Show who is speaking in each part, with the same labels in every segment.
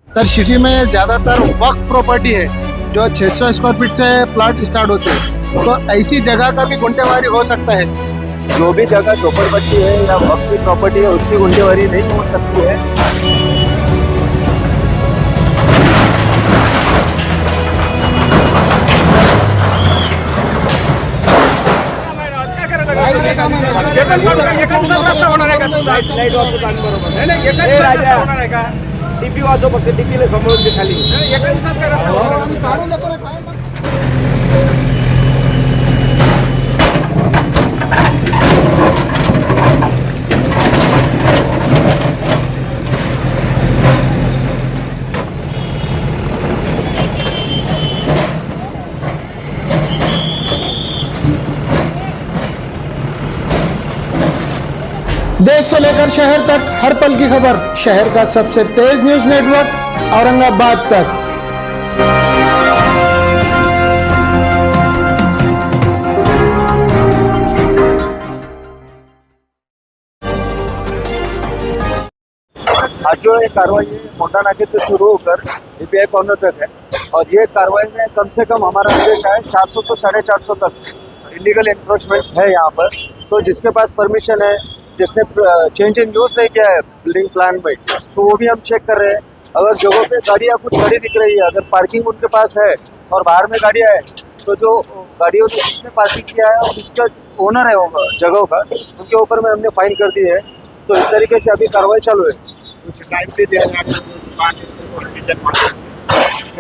Speaker 1: Sir city में ज़्यादातर वक्फ property है जो 600 स्क्वायर फीट से प्लाट स्टार्ट होते हैं, तो ऐसी जगह का भी गुंटेवारी हो सकता है।
Speaker 2: जो भी जगह झोपड़पट्टी है या वक्त की प्रॉपर्टी है उसकी गुंटेवारी नहीं हो सकती है।
Speaker 3: टीपी वाजव फक्त टीपीला समोरून ते खाली एका दिवसात
Speaker 1: देश से लेकर शहर तक हर पल की खबर, शहर का सबसे तेज न्यूज नेटवर्क औरंगाबाद तक।
Speaker 2: आज जो ये कार्रवाई है मोटा नाके से शुरू होकर ईपीआई कॉर्नर तक है और ये कार्रवाई में कम से कम हमारा उद्देश्य है 400 से 450 तक इलीगल एनक्रोचमेंट्स है यहाँ पर। तो जिसके पास परमिशन है, जिसने चेंज इन यूज नहीं किया है बिल्डिंग प्लान में, तो वो भी हम चेक कर रहे हैं। अगर जगहों पे गाड़ियाँ कुछ खड़ी दिख रही है, अगर पार्किंग उनके पास है और बाहर में गाड़ियाँ है, तो जो गाड़ियों ने जिसने पार्किंग किया है और उसका ओनर है वो जगहों का, उनके ऊपर में हमने फाइन कर दी है। तो इस तरीके से अभी कार्रवाई चालू है।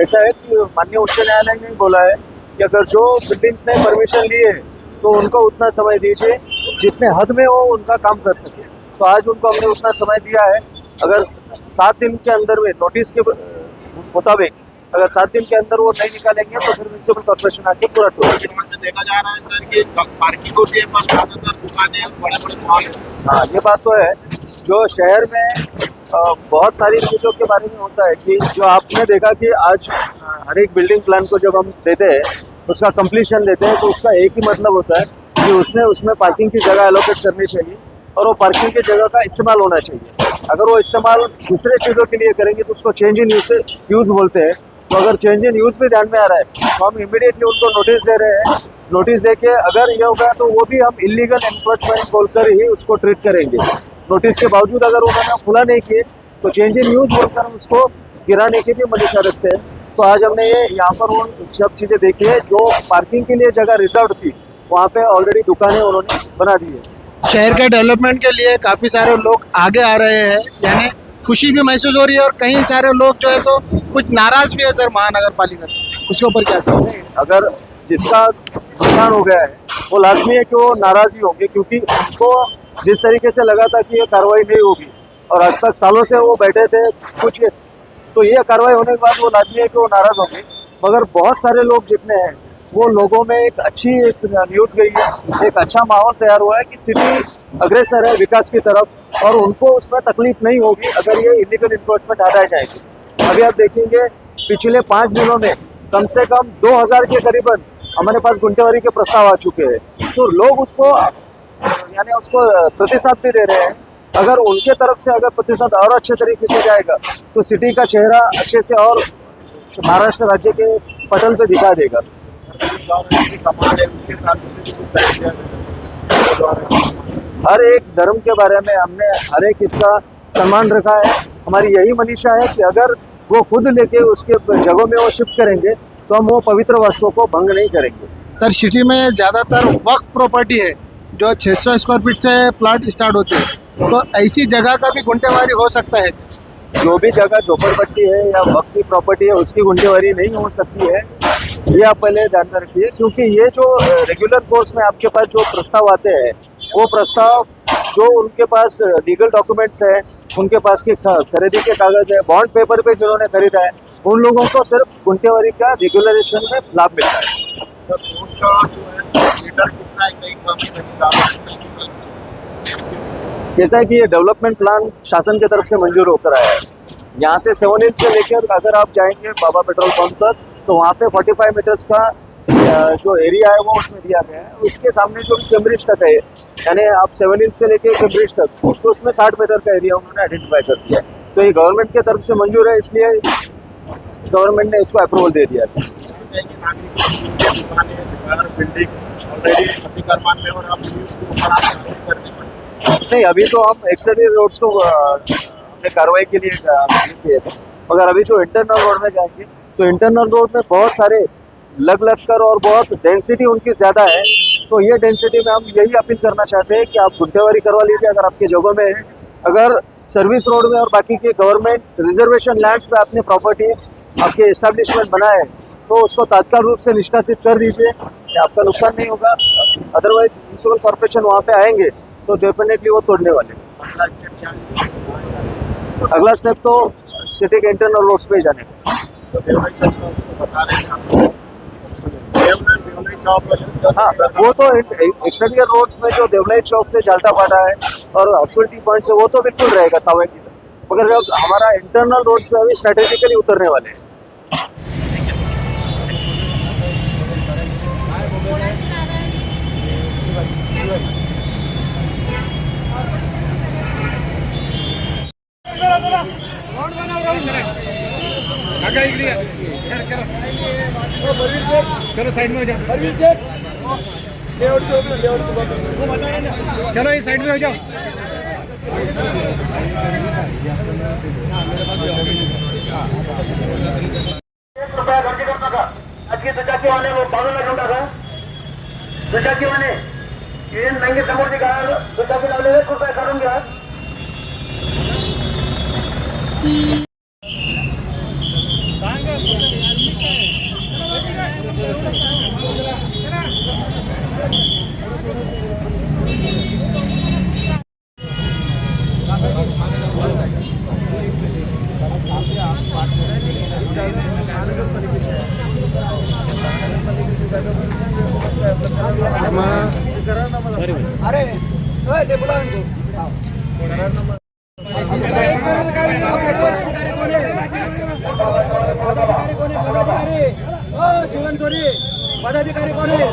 Speaker 2: ऐसा है कि माननीय उच्च न्यायालय ने बोला है कि अगर जो बिल्डिंग्स ने परमिशन ली है तो उनको उतना समय दीजिए जितने हद में वो उनका काम कर सके। तो आज उनको हमने उतना समय दिया है। अगर 7 दिन के अंदर में नोटिस के मुताबिक अगर 7 दिन के अंदर वो नहीं निकालेंगे तो फिर म्यूनसिपल कॉर्पोरेशन आके पूरा
Speaker 3: देखा जा रहा है सर कि पार्किंग होती है पर ज्यादातर दुकानें बड़े-बड़े मॉल हैं।
Speaker 2: हाँ, ये बात तो है। जो शहर में बहुत सारी चीज़ों के बारे में होता है कि जो आपने देखा कि आज हर एक बिल्डिंग प्लान को जब हम देते हैं, उसका कंप्लीशन देते हैं, तो उसका एक ही मतलब होता है कि उसने उसमें पार्किंग की जगह एलोकेट करनी चाहिए और वो पार्किंग की जगह का इस्तेमाल होना चाहिए। अगर वो इस्तेमाल दूसरे चीज़ों के लिए करेंगे तो उसको चेंज इन यूज़ बोलते हैं। तो अगर चेंज इन यूज़ भी ध्यान में आ रहा है तो हम इमीडिएटली उनको नोटिस दे रहे हैं। नोटिस दे के अगर ये होगा तो वो भी हम इलीगल एनक्रोचमेंट बोलकर ही उसको ट्रीट करेंगे। नोटिस के बावजूद अगर उन्होंने खुला नहीं किए तो चेंज इन यूज़ बोलकर हम उसको गिराने की भी मंशा रखते हैं। तो आज हमने ये यहाँ पर वो सब चीज़ें देखी है। जो पार्किंग के लिए जगह रिजर्व थी वहाँ पे ऑलरेडी दुकानें उन्होंने बना दी है।
Speaker 1: शहर के डेवलपमेंट के लिए काफ़ी सारे लोग आगे आ रहे हैं, यानी खुशी भी महसूस हो रही है और कई सारे लोग जो है तो कुछ नाराज भी है सर महानगर पालिका से। उसके ऊपर क्या कहें?
Speaker 2: अगर जिसका नुकसान हो गया है वो लाजमी है कि वो नाराज ही होंगे, क्योंकि उनको जिस तरीके से लगा था कि ये कार्रवाई नहीं होगी और आज तक सालों से वो बैठे थे कुछ, तो ये कार्रवाई होने के बाद वो लाजमी है कि वो नाराज होंगे। मगर बहुत सारे लोग जितने हैं वो लोगों में एक अच्छी न्यूज़ गई है, एक अच्छा माहौल तैयार हुआ है कि सिटी अग्रेसर है विकास की तरफ और उनको उसमें तकलीफ नहीं होगी अगर ये इलीगल इंक्रोचमेंट हटाए जाएंगे। अभी आप देखेंगे पिछले 5 दिनों में कम से कम 2000 के करीबन हमारे पास गुंटेवारी के प्रस्ताव आ चुके हैं। तो लोग उसको यानी उसको प्रतिसाद भी दे रहे हैं। अगर उनके तरफ से अगर प्रतिशत और अच्छे तरीके से जाएगा तो सिटी का चेहरा अच्छे से और महाराष्ट्र राज्य के पटल पे दिखा देगा। हर एक धर्म के बारे में हमने हर एक इसका सम्मान रखा है। हमारी यही मनीषा है कि अगर वो खुद लेके उसके जगहों में वो शिफ्ट करेंगे तो हम वो पवित्र वस्तुओं को भंग नहीं करेंगे।
Speaker 1: सर सिटी में ज़्यादातर वक्फ प्रॉपर्टी है जो 600 स्क्वायर फीट से प्लाट स्टार्ट होते हैं, तो ऐसी जगह का भी गुंटेवारी हो सकता है।
Speaker 2: जो भी जगह झोपड़पट्टी है या वक्त की प्रॉपर्टी है उसकी गुंटेवारी नहीं हो सकती है, ये आप पहले ध्यान में रखिए। क्योंकि ये जो रेगुलर कोर्स में आपके पास जो प्रस्ताव आते हैं वो प्रस्ताव जो उनके पास लीगल डॉक्यूमेंट्स है, उनके पास के खरीदी के कागज है, बॉन्ड पेपर पे जिन्होंने खरीदा है, उन लोगों को सिर्फ गुंटेवारी का रेगुलरेशन में लाभ मिलता है। जैसा है कि ये डेवलपमेंट प्लान शासन की तरफ से मंजूर होकर आया है। यहाँ से 7 इंच से लेकर अगर आप जाएंगे बाबा पेट्रोल पंप तक तो वहाँ पे 45 मीटर्स का जो एरिया है वो उसमें दिया गया है। उसके सामने जो कैम्ब्रिज तक है, यानी आप 7 इंच से लेकर कैम्ब्रिज तक, तो उसमें 60 मीटर का एरिया उन्होंने आइडेंटिफाई कर दिया है। तो ये गवर्नमेंट की तरफ से मंजूर है, इसलिए गवर्नमेंट ने इसको अप्रूवल दे दिया है।
Speaker 3: ऑलरेडी अतिक्रमण में और अब उसको ऊपर आगे करने पड़े।
Speaker 2: नहीं, अभी तो हम एक्सटर्नल रोड्स को अपने कार्रवाई के लिए किए थे, मगर अभी जो इंटरनल रोड में जाएंगे तो इंटरनल रोड में बहुत सारे लग कर और बहुत डेंसिटी उनकी ज़्यादा है। तो ये डेंसिटी में हम यही अपील करना चाहते हैं कि आप गुंटेवारी करवा लीजिए अगर आपकी जगहों में है। अगर सर्विस रोड में और बाकी के गवर्नमेंट रिजर्वेशन लैंड्स पे अपने प्रॉपर्टीज आपके एस्टेब्लिशमेंट बनाए तो उसको तात्काल रूप से निष्कासित कर दीजिए, आपका नुकसान नहीं होगा। अदरवाइज म्यूनसिपल कॉर्पोरेशन वहाँ पे आएंगे तो डेफिनेटली वो तोड़ने वाले। अगला स्टेप तो सिटी के इंटरनल रोड्स पे ही जाने का।
Speaker 3: तो बता रहे हैं
Speaker 2: हाँ, वो तो एक्सटर्नल रोड्स में जो देवलाई चौक से जालटापाटा है और हर्सुल टी पॉइंट से वो तो बिल्कुल रहेगा सावन की तरफ, मगर जब हमारा इंटरनल रोड्स पे अभी स्ट्रेटेजिकली उतरने वाले हैं।
Speaker 4: चलो साइड में हो जाओ, चलो ये साइड में हो जाओ।
Speaker 5: आणखी दुचाकीवाले बाजूला घेऊन टाका. दुचाकीवाले नंगे समोर जी गाडी दुचाकी लावलेले कृपया काढून घ्या. अरे ते बोला जीवन चोरी पदाधिकारी कोण आहे?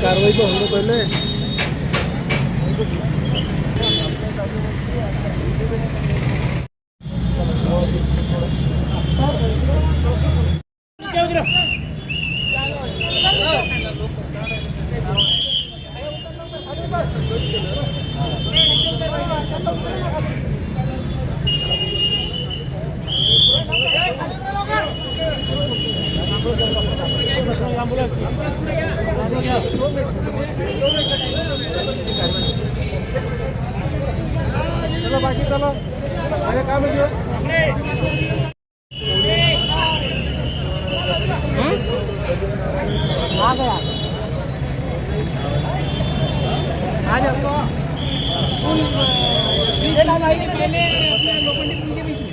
Speaker 1: कार्रवाई तो होने पहले चलो बाकी चलो आगे काम है आ गया आ जाओ पहले अपने लोखंडी पुल के बीच में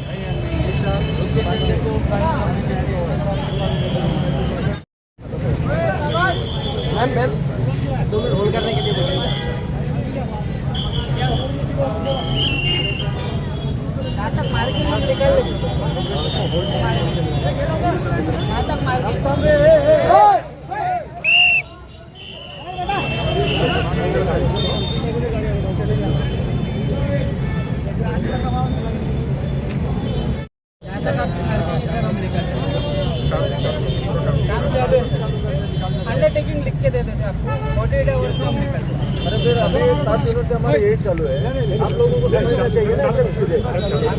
Speaker 1: 2 मिनट होल्ड करने के लिए बोलिएगा। नाटक मार्केट में निकल नाटक मार्केट
Speaker 2: फिर अभी 7 दिनों से हमारे यही चालू है। आप लोगों को समझना चाहिए ना सर चीजें।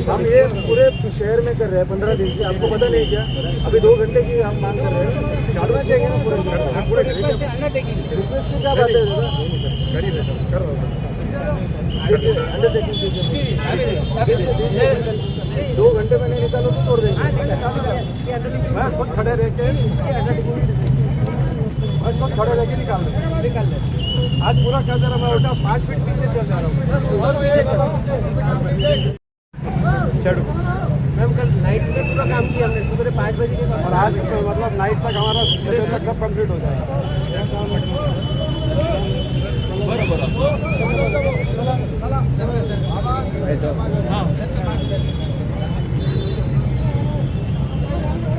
Speaker 2: हम ये पूरे शहर में कर रहे हैं 15 दिन से, आपको पता नहीं क्या? अभी 2 घंटे की हम मांग कर रहे हैं, चालना चाहिए ना पूरे रिक्वेस्ट की क्या बात है दादा? अंडरटेकिंग कीजिए। 2 घंटे में नहीं निकालो तो तोड़ देंगे। मैं खुद खड़े रह के खुद खड़े रह के निकाल दे। आज पूरा क्या जा रहा, मैं उल्टा 5 फीट पीछे चल जा रहा हूँ।
Speaker 4: मैम कल नाइट में पूरा काम किया हमने, सुबह 5 बजे के बाद,
Speaker 2: और आज मतलब नाइट तक हमारा डे तक सब कंप्लीट हो जाएगा।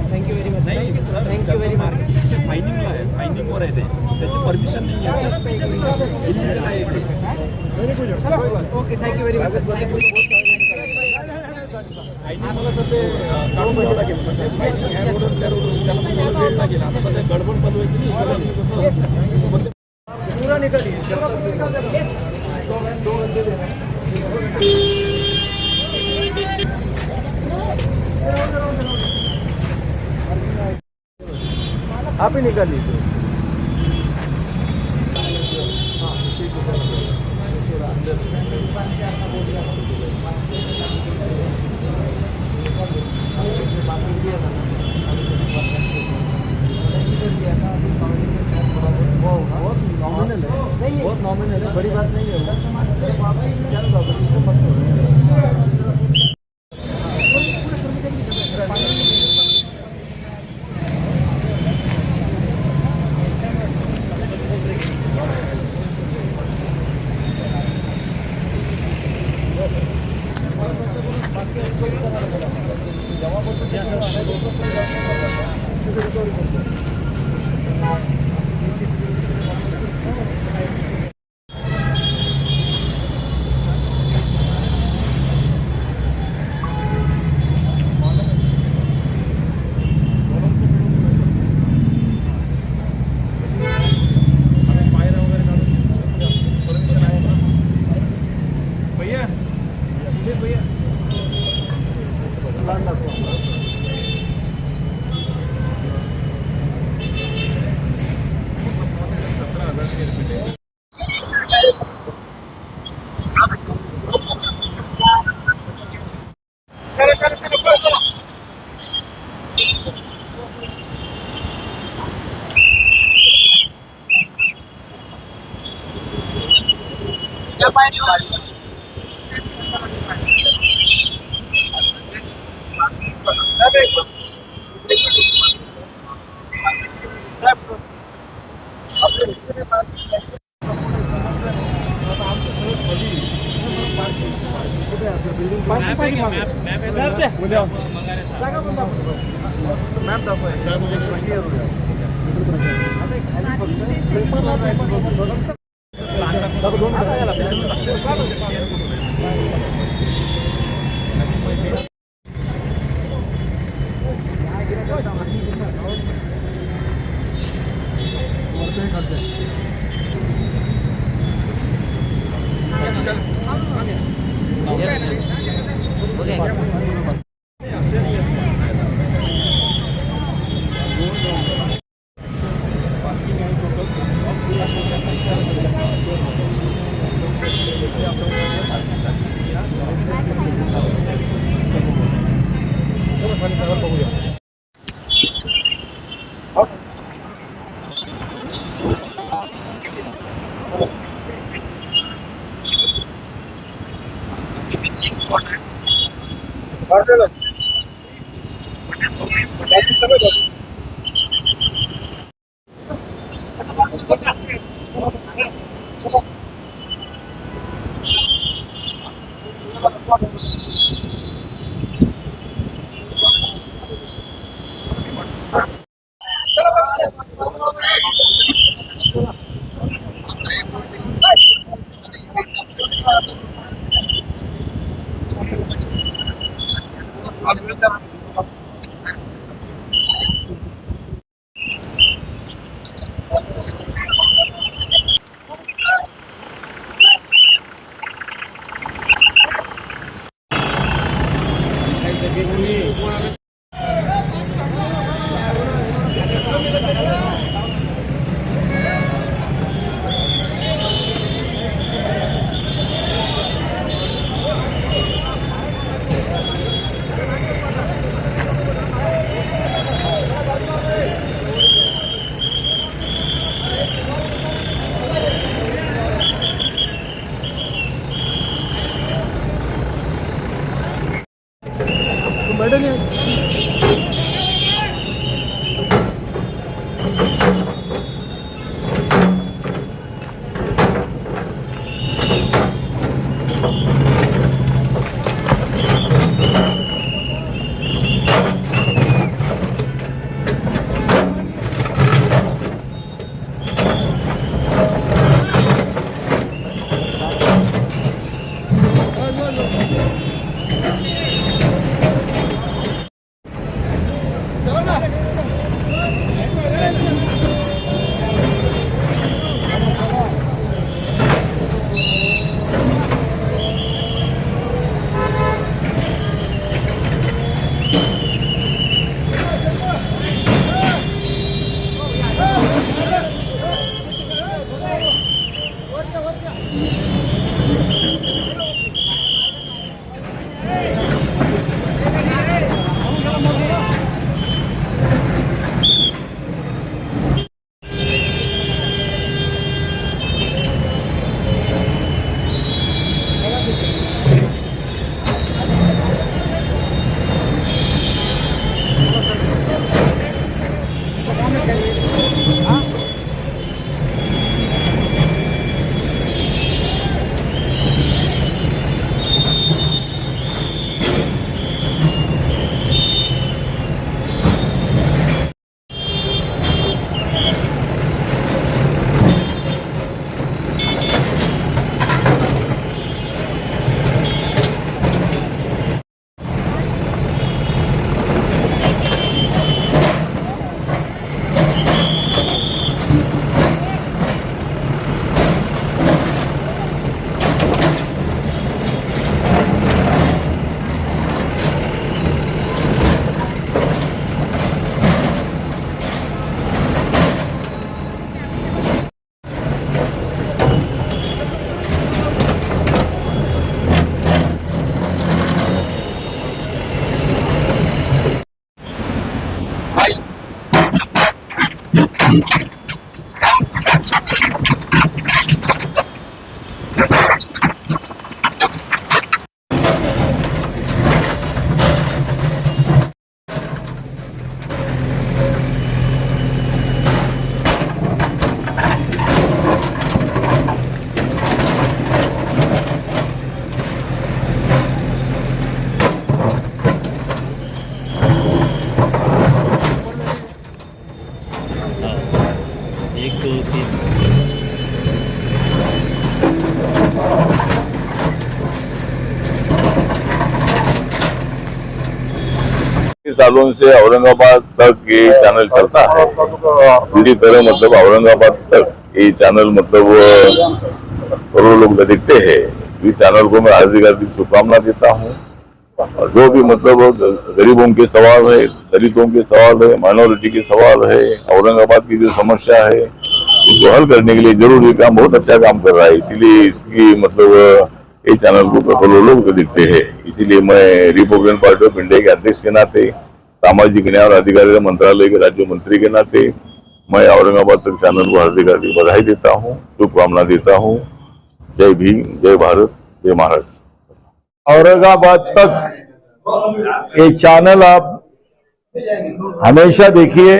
Speaker 4: Thank you very much, thank you very much.
Speaker 6: फायनिंगला आहे, फायनिंगवर आहे ते, त्याची परमिशन नाही आहे. इलिगल आहे ते.
Speaker 4: Okay, thank you very much.
Speaker 6: मला तर ते काढून द्यावं लागेल. त्या रोडून त्याला वेळ लागेल. आता सध्या गडबड चालू आहे की नाही, तसं
Speaker 2: पूरा निकलिए। आप ही निकाल लीजिए। बहुत नॉमिनल है, बड़ी बात नहीं है।
Speaker 7: सालों से औरंगाबाद तक ये चैनल चलता है। इसी तरह मतलब औरंगाबाद तक ये चैनल मतलब करोड़ों लोग देखते हैं। इस चैनल को मैं हार्दिक शुभकामना देता हूँ। और जो भी मतलब गरीबों के सवाल है, दलितों के सवाल है, माइनॉरिटी के सवाल है, औरंगाबाद की जो समस्या है उसको हल करने के लिए जरूर ये काम बहुत अच्छा काम कर रहा है। इसीलिए इसकी मतलब इस चैनल को करोड़ों लोग दिखते हैं। इसीलिए मैं रिपब्लिकन पार्टी ऑफ इंडिया के अध्यक्ष के नाते, सामाजिक न्याय और अधिकारिता मंत्रालय के राज्य मंत्री के नाते मैं औरंगाबाद तक चैनल को हार्दिक बधाई देता हूँ, शुभकामना देता हूँ। जय भीम, जय भारत, जय महाराष्ट्र।
Speaker 2: औरंगाबाद तक ये चैनल आप हमेशा देखिए।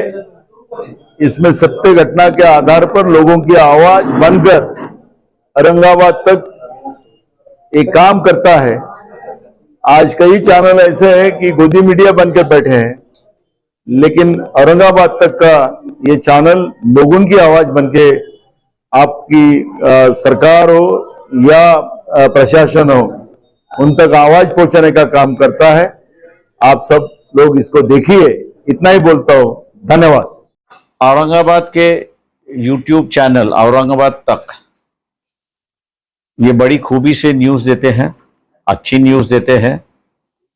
Speaker 2: इसमें सत्य घटना के आधार पर लोगों की आवाज बनकर औरंगाबाद तक एक काम करता है। आज कई चैनल ऐसे हैं कि गोदी मीडिया बनकर बैठे हैं, लेकिन औरंगाबाद तक का ये चैनल लोगों की आवाज बनके आपकी सरकार हो या प्रशासन हो उन तक आवाज पहुंचाने का काम करता है। आप सब लोग इसको देखिए, इतना ही बोलता हूं। धन्यवाद।
Speaker 8: औरंगाबाद के YouTube चैनल औरंगाबाद तक ये बड़ी खूबी से न्यूज़ देते हैं, अच्छी न्यूज़ देते हैं,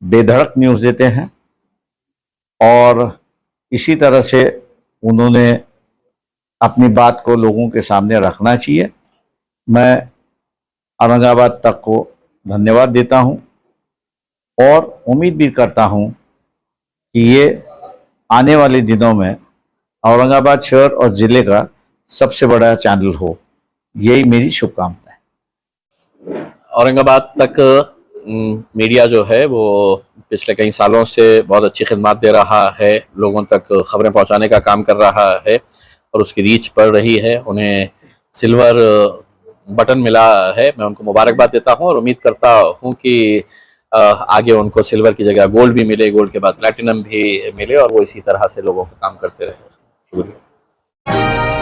Speaker 8: बेधड़क न्यूज़ देते हैं और इसी तरह से उन्होंने अपनी बात को लोगों के सामने रखना चाहिए। मैं औरंगाबाद तक को धन्यवाद देता हूं और उम्मीद भी करता हूं कि ये आने वाले दिनों में औरंगाबाद शहर और ज़िले का सबसे बड़ा चैनल हो। यही मेरी शुभकामना है।
Speaker 9: औरंगाबाद तक मीडिया जो है वो पिछले कई सालों से बहुत अच्छी खिदमत दे रहा है, लोगों तक खबरें पहुंचाने का काम कर रहा है और उसकी रीच बढ़ रही है। उन्हें सिल्वर बटन मिला है, मैं उनको मुबारकबाद देता हूं और उम्मीद करता हूं कि आगे उनको सिल्वर की जगह गोल्ड भी मिले, गोल्ड के बाद प्लैटिनम भी मिले और वो इसी तरह से लोगों का काम करते रहे। शुक्रिया।